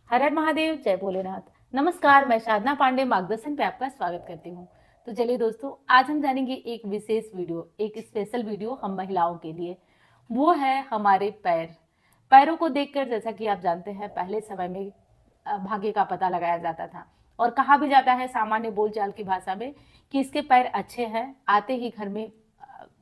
हर हर महादेव, जय भोलेनाथ। नमस्कार, मैं साधना पांडे मार्गदर्शन पे आपका स्वागत करती हूँ। तो चलिए दोस्तों, आज हम जानेंगे एक विशेष वीडियो, एक स्पेशल वीडियो हम महिलाओं के लिए। वो है हमारे पैर। पैरों को देखकर, जैसा कि आप जानते हैं, पहले समय में भाग्य का पता लगाया जाता था और कहा भी जाता है सामान्य बोलचाल की भाषा में कि इसके पैर अच्छे हैं, आते ही घर में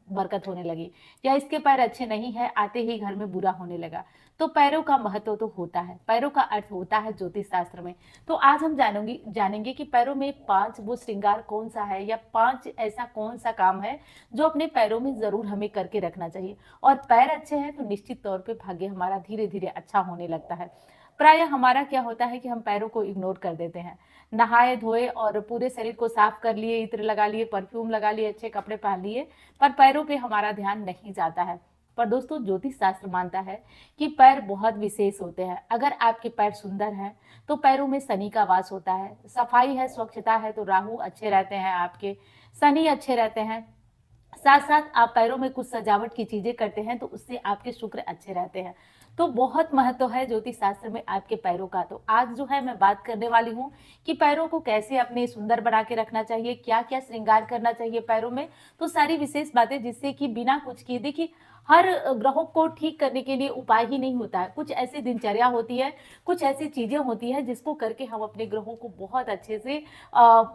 बरकत होने लगी, या इसके पैर अच्छे नहीं है, आते ही घर में बुरा होने लगा। तो पैरों का महत्व तो होता है, पैरों का अर्थ होता है ज्योतिष शास्त्र में। तो आज हम जानेंगे कि पैरों में 5 वो श्रृंगार कौन सा है, या 5 ऐसा कौन सा काम है जो अपने पैरों में जरूर हमें करके रखना चाहिए। और पैर अच्छे हैं तो निश्चित तौर पे भाग्य हमारा धीरे धीरे अच्छा होने लगता है। प्राय हमारा क्या होता है कि हम पैरों को इग्नोर कर देते हैं। नहाए धोए और पूरे शरीर को साफ कर लिए, इत्र लगा लिए, परफ्यूम लगा लिए, अच्छे कपड़े पहन लिए, पर पैरों पे हमारा ध्यान नहीं जाता है। पर दोस्तों, ज्योतिष शास्त्र मानता है कि पैर बहुत विशेष होते हैं। अगर आपके पैर सुंदर हैं तो पैरों में शनि का वास होता है, सफाई है, स्वच्छता है तो राहु अच्छे रहते हैं, आपके शनि अच्छे रहते हैं। साथ साथ आप पैरों में कुछ सजावट की चीजें करते हैं तो उससे आपके शुक्र अच्छे रहते हैं। तो बहुत महत्व है ज्योतिष शास्त्र में आपके पैरों का। तो आज जो है मैं बात करने वाली हूँ कि पैरों को कैसे अपने सुंदर बना के रखना चाहिए, क्या क्या श्रृंगार करना चाहिए पैरों में। तो सारी विशेष बातें, जिससे कि बिना कुछ किए, देखिए हर ग्रहों को ठीक करने के लिए उपाय ही नहीं होता है, कुछ ऐसी दिनचर्या होती है, कुछ ऐसी चीजें होती है जिसको करके हम अपने ग्रहों को बहुत अच्छे से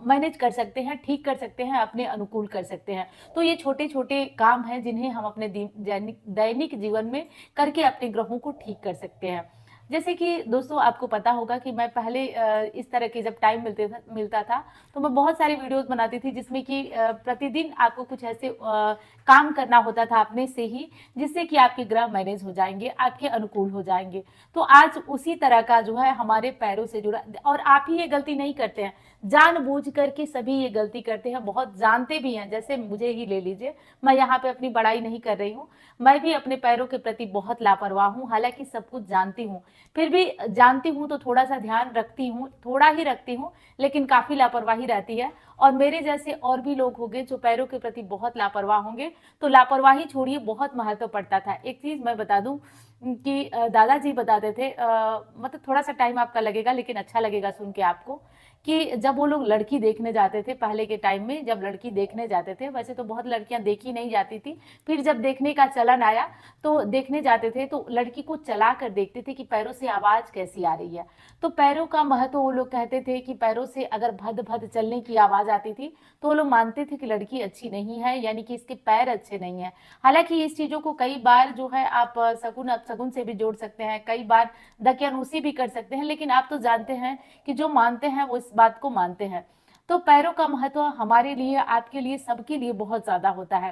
मैनेज कर सकते हैं, ठीक कर सकते हैं, अपने अनुकूल कर सकते हैं। तो ये छोटे छोटे काम हैं जिन्हें हम अपने दैनिक जीवन में करके अपने ग्रहों को ठीक कर सकते हैं। जैसे कि दोस्तों, आपको पता होगा कि मैं पहले इस तरह के जब टाइम मिलता था तो मैं बहुत सारी वीडियोस बनाती थी, जिसमें कि प्रतिदिन आपको कुछ ऐसे काम करना होता था अपने से ही, जिससे कि आपके ग्रह मैनेज हो जाएंगे, आपके अनुकूल हो जाएंगे। तो आज उसी तरह का जो है हमारे पैरों से जुड़ा, और आप ही ये गलती नहीं करते हैं, जानबूझ करके सभी ये गलती करते हैं, बहुत जानते भी हैं। जैसे मुझे ही ले लीजिए, मैं यहाँ पे अपनी बड़ाई नहीं कर रही हूँ, मैं भी अपने पैरों के प्रति बहुत लापरवाह हूँ, हालांकि सब कुछ जानती हूँ। फिर भी जानती हूँ तो थोड़ा सा ध्यान रखती हूँ, थोड़ा ही रखती हूँ, लेकिन काफी लापरवाही रहती है। और मेरे जैसे और भी लोग होंगे जो पैरों के प्रति बहुत लापरवाह होंगे, तो लापरवाही छोड़िए, बहुत महत्व पड़ता था। एक चीज मैं बता दूं कि दादाजी बताते थे, मतलब थोड़ा सा टाइम आपका लगेगा लेकिन अच्छा लगेगा सुन के आपको, कि जब वो लोग लड़की देखने जाते थे पहले के टाइम में, जब लड़की देखने जाते थे, वैसे तो बहुत लड़कियां देखी नहीं जाती थी, फिर जब देखने का चलन आया तो देखने जाते थे तो लड़की को चला कर देखते थे कि पैरों से आवाज कैसी आ रही है। तो पैरों का महत्व वो लोग कहते थे कि पैरों से अगर भद भद चलने की आवाज आती थी तो वो लोग मानते थे कि लड़की अच्छी नहीं है, यानी कि इसके पैर अच्छे नहीं है। हालांकि इस चीजों को कई बार जो है आप शगुन से भी जोड़ सकते हैं, कई बार दकियानूसी भी कर सकते हैं, लेकिन आप तो जानते हैं कि जो मानते हैं वो इस बात को मानते हैं। तो पैरों का महत्व हमारे लिए, आपके लिए, सबके लिए बहुत ज्यादा होता है।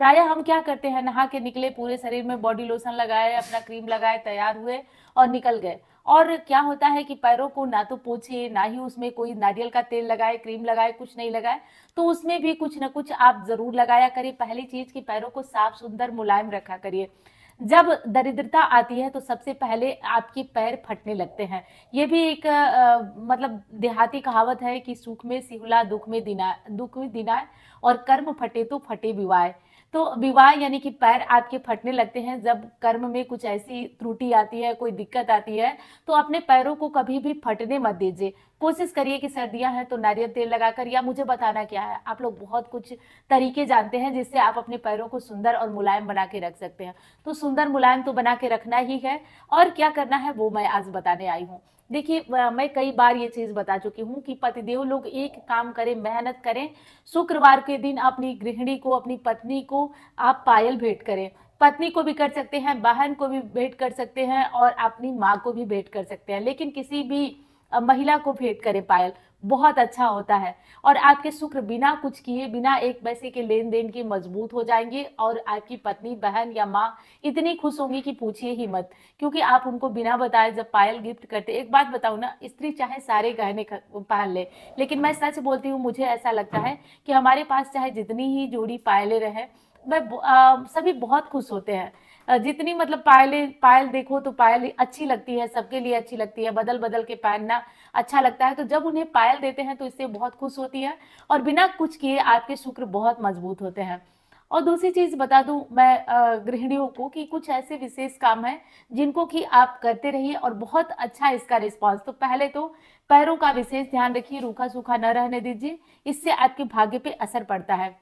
प्राय हम क्या करते हैं, नहा के निकले, पूरे शरीर में बॉडी लोशन लगाए, अपना क्रीम लगाए, तैयार हुए और निकल गए। और क्या होता है कि पैरों को ना तो पोछे, ना ही उसमें कोई नारियल का तेल लगाए, क्रीम लगाए, कुछ नहीं लगाए। तो उसमें भी कुछ ना कुछ आप जरूर लगाया करिए। पहली चीज कि पैरों को साफ सुंदर मुलायम रखा करिए। जब दरिद्रता आती है तो सबसे पहले आपके पैर फटने लगते हैं। ये भी एक मतलब देहाती कहावत है कि सुख में सिहुला, दुख में दिना, और कर्म फटे तो फटे विवाह। तो विवाह यानी कि पैर आपके फटने लगते हैं जब कर्म में कुछ ऐसी त्रुटि आती है, कोई दिक्कत आती है। तो अपने पैरों को कभी भी फटने मत दीजिए। कोशिश करिए कि सर्दियां हैं तो नारियल तेल लगाकर, या मुझे बताना क्या है, आप लोग बहुत कुछ तरीके जानते हैं जिससे आप अपने पैरों को सुंदर और मुलायम बना के रख सकते हैं। तो सुंदर मुलायम तो बना के रखना ही है, और क्या करना है वो मैं आज बताने आई हूँ। देखिए, मैं कई बार ये चीज बता चुकी हूँ कि पतिदेव लोग एक काम करें, मेहनत करें, शुक्रवार के दिन अपनी गृहिणी को, अपनी पत्नी को आप पायल भेंट करें। पत्नी को भी कर सकते हैं, बहन को भी भेंट कर सकते हैं, और अपनी माँ को भी भेंट कर सकते हैं, लेकिन किसी भी महिला को भेंट करें पायल, बहुत अच्छा होता है। और आपके शुक्र बिना कुछ किए, बिना एक पैसे के लेन देन के मजबूत हो जाएंगे, और आपकी पत्नी, बहन या माँ इतनी खुश होंगी कि पूछिए ही मत, क्योंकि आप उनको बिना बताए जब पायल गिफ्ट करते। एक बात बताऊं ना, स्त्री चाहे सारे गहने पहन ले, लेकिन मैं सच बोलती हूँ, मुझे ऐसा लगता है कि हमारे पास चाहे जितनी ही जोड़ी पायलें रहे, सभी बहुत खुश होते हैं। जितनी मतलब पायल देखो तो पायल अच्छी लगती है, सबके लिए अच्छी लगती है, बदल बदल के पहनना अच्छा लगता है। तो जब उन्हें पायल देते हैं तो इससे बहुत खुश होती है, और बिना कुछ किए आपके शुक्र बहुत मजबूत होते हैं। और दूसरी चीज बता दूं मैं गृहिणियों को कि कुछ ऐसे विशेष काम है जिनको कि आप करते रहिए और बहुत अच्छा इसका रिस्पांस। तो पहले तो पैरों का विशेष ध्यान रखिए, रूखा सूखा न रहने दीजिए, इससे आपके भाग्य पे असर पड़ता है।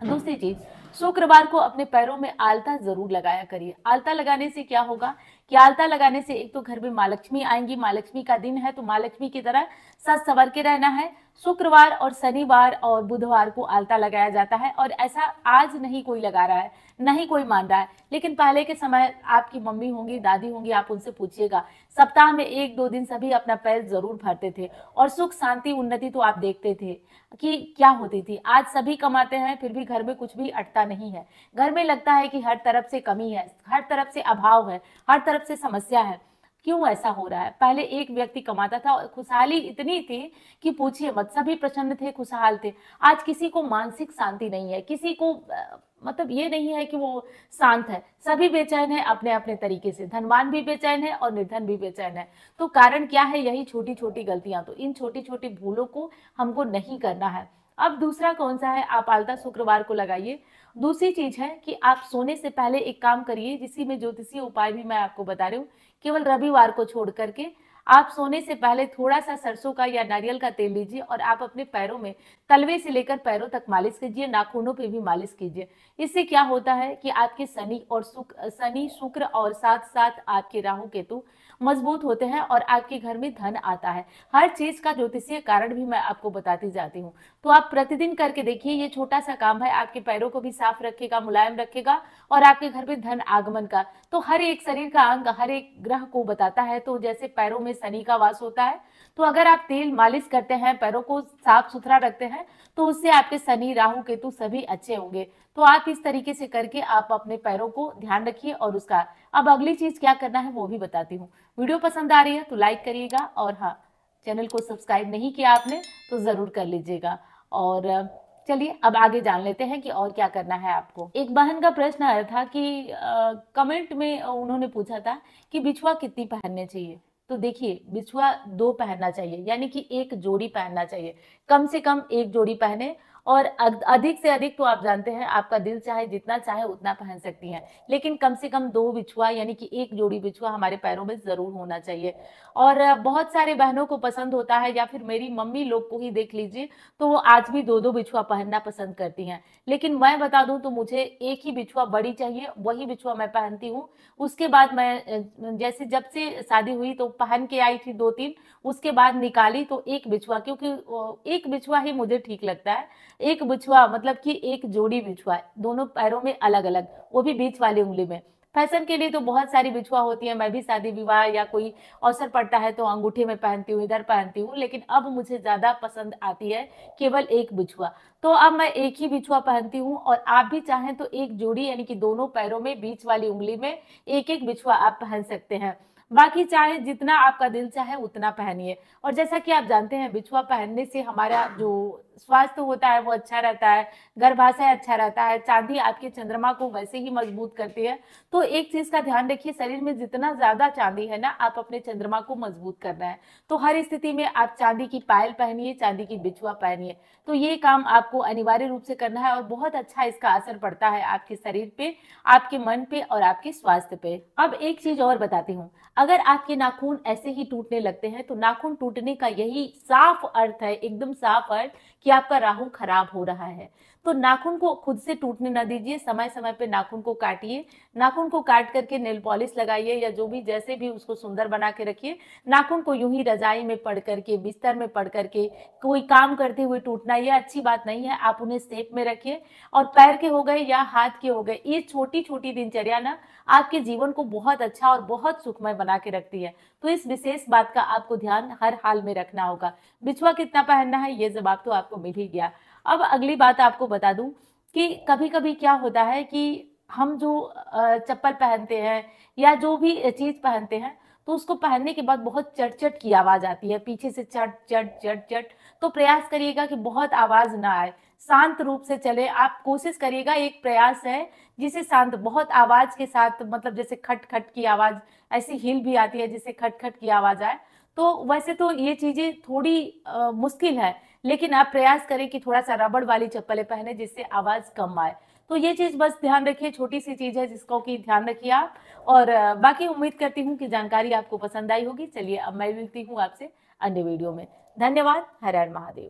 दूसरी चीज, शुक्रवार को अपने पैरों में आलता जरूर लगाया करिए। आलता लगाने से क्या होगा कि आलता लगाने से एक तो घर में माँ लक्ष्मी आएंगी, माँ लक्ष्मी का दिन है तो माँ लक्ष्मी की तरह सज संवर के रहना है। शुक्रवार और शनिवार और बुधवार को आलता लगाया जाता है, और ऐसा आज नहीं कोई लगा रहा है, नहीं कोई मान रहा है, लेकिन पहले के समय आपकी मम्मी होंगी, दादी होंगी, आप उनसे पूछिएगा, सप्ताह में 1-2 दिन सभी अपना पैर जरूर भरते थे और सुख शांति उन्नति तो आप देखते थे कि क्या होती थी। आज सभी कमाते हैं फिर भी घर में कुछ भी अटता नहीं है, घर में लगता है कि हर तरफ से कमी है, हर तरफ से अभाव है, हर तरफ से समस्या है। क्यों ऐसा हो रहा है? पहले एक व्यक्ति कमाता था और खुशहाली इतनी थी कि पूछिए मत, सभी प्रसन्न थे, खुशहाल थे। आज किसी को मानसिक शांति नहीं है, किसी को मतलब ये नहीं है कि वो शांत है, सभी बेचैन है अपने अपने तरीके से, धनवान भी बेचैन है और निर्धन भी बेचैन है। तो कारण क्या है? यही छोटी छोटी गलतियां। तो इन छोटी छोटी भूलों को हमको नहीं करना है। अब दूसरा कौन सा है? आप आलता शुक्रवार को लगाइए। दूसरी चीज है कि आप सोने से पहले एक काम करिए, जिसी में ज्योतिषीय उपाय भी मैं आपको बता रही हूँ। केवल रविवार को छोड़ करके आप सोने से पहले थोड़ा सा सरसों का या नारियल का तेल लीजिए और आप अपने पैरों में तलवे से लेकर पैरों तक मालिश कीजिए, नाखूनों पे भी मालिश कीजिए। इससे क्या होता है कि आपके शनि शुक्र और साथ साथ आपके राहु केतु मजबूत होते हैं और आपके घर में धन आता है। हर चीज का ज्योतिषीय कारण भी मैं आपको बताती जाती हूँ। तो आप प्रतिदिन करके देखिए, ये छोटा सा काम है, आपके पैरों को भी साफ रखेगा, मुलायम रखेगा और आपके घर में धन आगमन का। तो हर एक शरीर का अंग हर एक ग्रह को बताता है। तो जैसे पैरों में शनि का वास होता है, तो अगर आप तेल मालिश करते हैं, पैरों को साफ सुथरा रखते हैं, तो उससे आपके शनि राहु केतु सभी अच्छे होंगे। तो आप इस तरीके से करके आप अपने पैरों को ध्यान रखिए। और उसका अब अगली चीज क्या करना है वो भी बताती हूँ। वीडियो पसंद आ रही है तो लाइक करिएगा, और हाँ, चैनल को सब्सक्राइब नहीं किया आपने तो जरूर कर लीजिएगा। और चलिए अब आगे जान लेते हैं कि और क्या करना है आपको। एक बहन का प्रश्न आया था कि कमेंट में उन्होंने पूछा था कि बिछुआ कितनी पहनने चाहिए। तो देखिए, बिछुआ 2 पहनना चाहिए, यानी कि 1 जोड़ी पहनना चाहिए, कम से कम 1 जोड़ी पहने। और अधिक से अधिक तो आप जानते हैं, आपका दिल चाहे जितना चाहे उतना पहन सकती हैं, लेकिन कम से कम 2 बिछुआ यानी कि 1 जोड़ी बिछुआ हमारे पैरों में जरूर होना चाहिए। और बहुत सारे बहनों को पसंद होता है, या फिर मेरी मम्मी लोग को ही देख लीजिए, तो वो आज भी 2-2 बिछुआ पहनना पसंद करती हैं। लेकिन मैं बता दूं तो मुझे एक ही बिछुआ बड़ी चाहिए, वही बिछुआ मैं पहनती हूँ। उसके बाद मैं जैसे जब से शादी हुई तो पहन के आई थी 2-3, उसके बाद निकाली तो एक बिछुआ, क्योंकि एक बिछुआ ही मुझे ठीक लगता है। एक बिछुआ मतलब कि 1 जोड़ी बिछुआ, दोनों पैरों में अलग अलग, वो भी बीच वाली उंगली में। फैशन के लिए तो बहुत सारी बिछुआ होती है, मैं भी शादी विवाह या कोई अवसर पड़ता है तो अंगूठे में पहनती हूँ, इधर पहनती हूँ, लेकिन अब मुझे ज्यादा पसंद आती है केवल एक बिछुआ। तो अब मैं एक ही बिछुआ पहनती हूँ, और आप भी चाहें तो 1 जोड़ी यानी कि दोनों पैरों में बीच वाली उंगली में एक एक बिछुआ आप पहन सकते हैं। बाकी चाहे जितना आपका दिल चाहे उतना पहनिए। और जैसा कि आप जानते हैं, बिछुआ पहनने से हमारा जो स्वास्थ्य होता है वो अच्छा रहता है, गर्भाशय अच्छा रहता है, चांदी आपके चंद्रमा को वैसे ही मजबूत करती है। तो एक चीज का ध्यान रखिए, शरीर में जितना ज्यादा चांदी है ना, आप अपने चंद्रमा को मजबूत करना है। तो हर स्थिति में आप चांदी की पायल पहनिए, चांदी की बिछुआ पहनिए। तो ये काम आपको अनिवार्य रूप से करना है, और बहुत अच्छा इसका असर पड़ता है आपके शरीर पे, आपके मन पे और आपके स्वास्थ्य पे। अब एक चीज और बताती हूँ, अगर आपके नाखून ऐसे ही टूटने लगते हैं तो नाखून टूटने का यही साफ अर्थ है, एकदम साफ अर्थ, कि आपका राहु खराब हो रहा है। तो नाखून को खुद से टूटने न दीजिए, समय समय पे नाखून को काटिए, नाखून को काट करके नेल पॉलिश लगाइए, या जो भी जैसे भी उसको सुंदर बना के रखिए। नाखून को यूं ही रजाई में पड़ करके, बिस्तर में पड़ करके कोई काम करते हुए टूटना ये अच्छी बात नहीं है। आप उन्हें शेप में रखिए। और पैर के हो गए या हाथ के हो गए, ये छोटी छोटी दिनचर्या ना आपके जीवन को बहुत अच्छा और बहुत सुखमय बना के रखती है। तो इस विशेष बात का आपको ध्यान हर हाल में रखना होगा। बिछुआ कितना पहनना है ये जवाब तो आपको मिल ही गया। अब अगली बात आपको बता दूं कि कभी कभी क्या होता है कि हम जो चप्पल पहनते हैं या जो भी चीज पहनते हैं, तो उसको पहनने के बाद बहुत चट चट की आवाज आती है, पीछे से चट चट चट चट। तो प्रयास करिएगा कि बहुत आवाज ना आए, शांत रूप से चले। आप कोशिश करिएगा, एक प्रयास है जिसे शांत, बहुत आवाज के साथ, मतलब जैसे खट खट की आवाज, ऐसी हिल भी आती है जिससे खट खट की आवाज आए। तो वैसे तो ये चीजें थोड़ी मुश्किल है, लेकिन आप प्रयास करें कि थोड़ा सा रबड़ वाली चप्पलें पहने जिससे आवाज कम आए। तो ये चीज बस ध्यान रखिए, छोटी सी चीज है जिसको कि ध्यान रखिए आप। और बाकी उम्मीद करती हूँ कि जानकारी आपको पसंद आई होगी। चलिए अब मैं मिलती हूँ आपसे अन्य वीडियो में। धन्यवाद। हर हर महादेव।